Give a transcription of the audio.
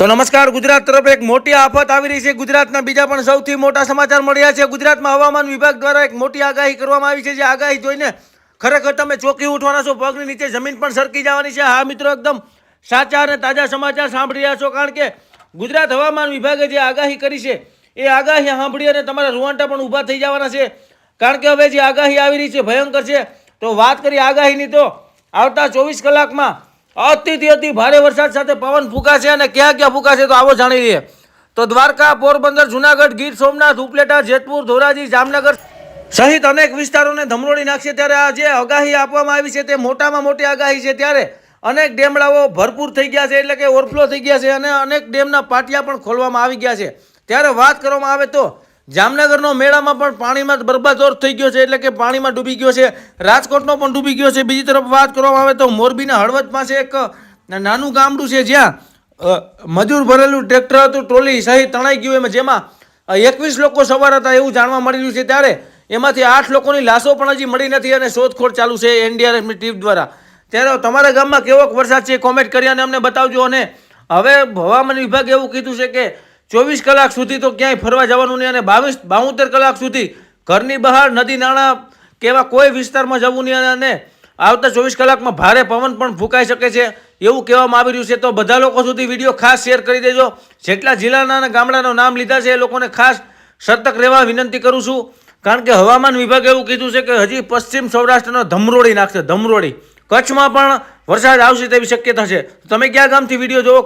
તો નમસ્કાર, ગુજરાત તરફ એક મોટી આફત આવી રહી છે। ગુજરાતના બીજા પણ સૌથી મોટા સમાચાર મળ્યા છે। ગુજરાતમાં હવામાન વિભાગ દ્વારા એક મોટી આગાહી કરવામાં આવી છે। જે આગાહી જોઈને ખરેખર તમે ચોંકી ઉઠવાના છો, પગની નીચે જમીન પણ સરકી જવાની છે। હા મિત્રો, એકદમ સાચા અને તાજા સમાચાર સાંભળી રહ્યા છો, કારણ કે ગુજરાત હવામાન વિભાગે જે આગાહી કરી છે એ આગાહી સાંભળી અને તમારા રૂવાંટા પણ ઊભા થઈ જવાના છે। કારણ કે હવે જે આગાહી આવી રહી છે ભયંકર છે। તો વાત કરીએ આગાહીની, તો આવતા 24 કલાકમાં અતિથી અતિ ભારે વરસાદ સાથે પવન ફૂંકાશે અને ક્યાં ક્યાં ફૂંકાશે તો આવો જાણી લઈએ। તો દ્વારકા, પોરબંદર, જુનાગઢ, ગીર સોમનાથ, ઉપલેટા, જેતપુર, ધોરાજી, જામનગર સહિત અનેક વિસ્તારોને ધમરોળી નાખશે। ત્યારે આ જે આગાહી આપવામાં આવી છે તે મોટામાં મોટી આગાહી છે। ત્યારે અનેક ડેમડાઓ ભરપૂર થઈ ગયા છે, એટલે કે ઓવરફ્લો થઈ ગયા છે, અને અનેક ડેમના પાટિયા પણ ખોલવામાં આવી ગયા છે। ત્યારે વાત કરવામાં આવે તો જામનગરનો મેળામાં પણ પાણીમાં બરબાદોર થઈ ગયો છે, એટલે કે પાણીમાં ડૂબી ગયો છે। રાજકોટનો પણ ડૂબી ગયો છે। બીજી તરફ વાત કરવામાં આવે તો મોરબીના હળવદ પાસે એક નાનું ગામડું છે, જ્યાં મજૂર ભરેલું ટ્રેક્ટર હતું, ટ્રોલી સહિત તણાઈ ગયું, જેમાં 21 લોકો સવાર હતા એવું જાણવા મળી રહ્યું છે। ત્યારે એમાંથી 8 લોકોની લાશો પણ હજી મળી નથી અને શોધખોળ ચાલુ છે એનડીઆરએફની ટીમ દ્વારા। ત્યારે તમારા ગામમાં કેવો વરસાદ છે કોમેન્ટ કરી અને અમને બતાવજો। અને હવે હવામાન વિભાગે એવું કીધું છે કે 24 કલાક સુધી તો ક્યાંય ફરવા જવાનું નહીં, અને 72 કલાક સુધી ઘરની બહાર, નદી નાળા કે એવા કોઈ વિસ્તારમાં જવું નહીં, અને આવતા 24 કલાકમાં ભારે પવન પણ ફૂંકાઈ શકે છે એવું કહેવામાં આવી રહ્યું છે। તો બધા લોકો સુધી વિડીયો ખાસ શેર કરી દેજો। જેટલા જિલ્લાના અને ગામડાના નામ લીધા છે એ લોકોને ખાસ સતર્ક રહેવા વિનંતી કરું છું, કારણ કે હવામાન વિભાગે એવું કીધું છે કે હજી પશ્ચિમ સૌરાષ્ટ્રનો ધમરોળી નાખશે, ધમરોળી। કચ્છમાં પણ વરસાદ આવશે તેવી શક્યતા છે। તમે કયા ગામથી વિડીયો જોવો?